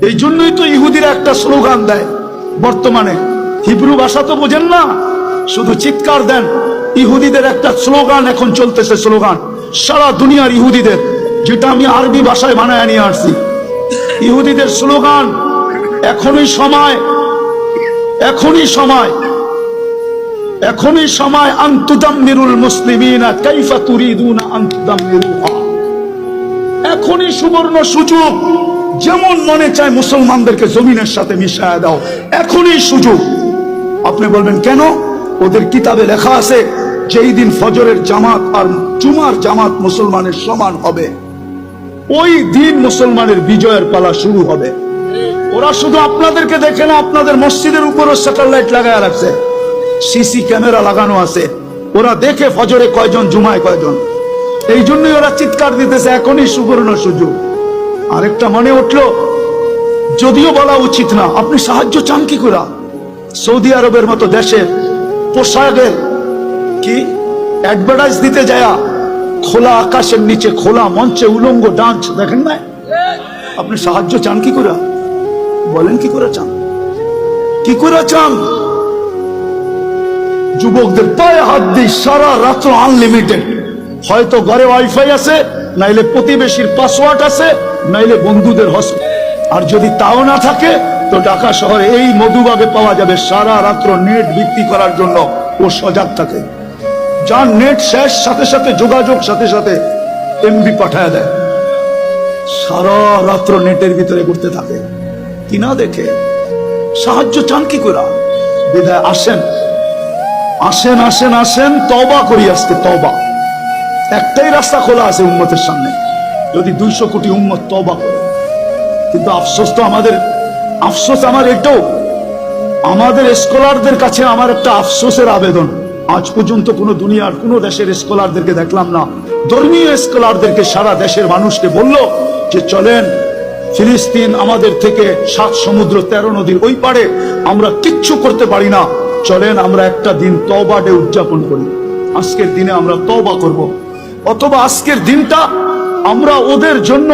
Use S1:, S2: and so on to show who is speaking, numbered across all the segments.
S1: এই জন্যই তো ইহুদিরা একটা স্লোগান দেয় বর্তমানে, হিব্রু ভাষা তো বোঝেন না, শুধু চিৎকার দেন। ইহুদিদের একটা স্লোগান এখন চলতেছে, স্লোগান সারা দুনিয়ার ইহুদিদের, যেটা আমি আরবি ভাষায় বানায় নিয়ে আসছি। ইহুদিদের স্লোগান, এখনই সময়, এখনই সময়, এখনই সময় আনতুদাম্মিরুল মুসলিমিনা কাইফা তুরিদুনা আনতুদাম্মিরুহা। এখনই সুবর্ণ সুযোগ, যেমন মনে চায় মুসলমানদেরকে জমিনের সাথে মিশায়া দাও, এখনই সুযোগ। আপনি বলবেন কেন? ওদের কিতাবে লেখা আছে যেই দিন ফজরের জামাত আর জুমার জামাত মুসলমানের সমান হবে, ওই দিন মুসলমানের বিজয়ের পালা শুরু হবে। ওরা শুধু আপনাদেরকে দেখে না, আপনাদের মসজিদের উপরও স্যাটেলাইট লাগায় রাখছে, সিসি ক্যামেরা লাগানো আছে। ওরা দেখে ফজরে কয়জন, জুমায় কয়জন। এই জন্যই ওরা চিৎকার দিতেছে এখনই সুবর্ণ সুযোগ। আরেকটা মনে উঠলো, যদিও বলা উচিত না, আপনি সাহায্য চান কি করে? সৌদি আরবের মতো দেশে পোশাকের কি অ্যাডভার্টাইজ দিতে যায়, খোলা আকাশের নিচে খোলা মঞ্চে উলঙ্গ ডান্স দেখেন না? আপনি সাহায্য চান কি করে? বলেন কি করে চান? কি করে চান? যুবকদের পায়ে হাত দিই, সারা রাত্র আনলিমিটেড। হয়তো ঘরে ওয়াইফাই আছে, নাইলে প্রতিবেশীর পাসওয়ার্ড আছে, নাইলে বন্ধুদের হস্ত। আর যদি তাও না থাকে তো ঢাকা শহরে এই মধুবাগে পাওয়া যাবে সারা রাত্র নেট বিক্রি করার জন্য। ও সজাগ থাকে, যার নেট শেষ সাথে সাথে যোগাযোগ সাথে সাথে এমবি পাঠায় দেয়, সারা রাত্র নেটের ভিতরে ঘুরতে থাকে। কিনা দেখে সাহায্য চান কি করে? বিদায় আসেন, আসেন, আসেন, আসেন, তওবা করি আজকে, তওবা। একটাই রাস্তা খোলা আছে উম্মতের সামনে, যদি 200 কোটি উম্মত তওবা করে। কিন্তু আফসোস তো আমাদের, আফসোস আমার এটাও, আমাদের স্কলারদের কাছে আমার একটা আফসোসের আবেদন, আজ পর্যন্ত কোন দুনিয়ার কোন দেশের স্কলারদেরকে দেখলাম না, ধর্মীয় স্কলারদেরকে সারা দেশের মানুষকে বলল যে চলেন ফিলিস্তিন আমাদের থেকে 7 সমুদ্র 13 নদীর ওই পারে, আমরা কিচ্ছু করতে পারি না, চলেন আমরা একটা দিন তওবা ডে উদযাপন করি, আজকের দিনে আমরা তওবা করব। অথবা আজকের দিনটা আমরা ওদের জন্য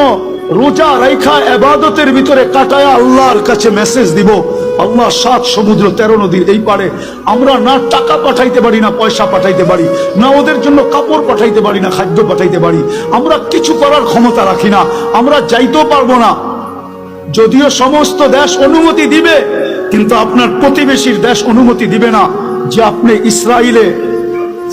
S1: রোজা রাইখা ইবাদতের ভিতরে কাটায়া আল্লাহর কাছে মেসেজ দিব, আল্লাহ 7 সমুদ্র 13 নদীর এই পারে আমরা না টাকা পাঠাইতে পারি, না পয়সা পাঠাইতে পারি, না ওদের জন্য কাপড় পাঠাইতে পারি, না খাদ্য পাঠাইতে পারি, আমরা কিছু করার ক্ষমতা রাখি না, আমরা যাইতেও পারবো না। যদিও সমস্ত দেশ অনুমতি দিবে, কিন্তু আপনার প্রতিবেশীর দেশ অনুমতি দিবে না যে আপনি ইসরায়েলে,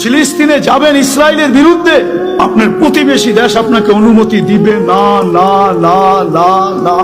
S1: ফিলিস্তিনে যাবেন ইসরায়েলের বিরুদ্ধে, আপনার প্রতিবেশী দেশ আপনাকে অনুমতি দিবে না, না, না, না, না।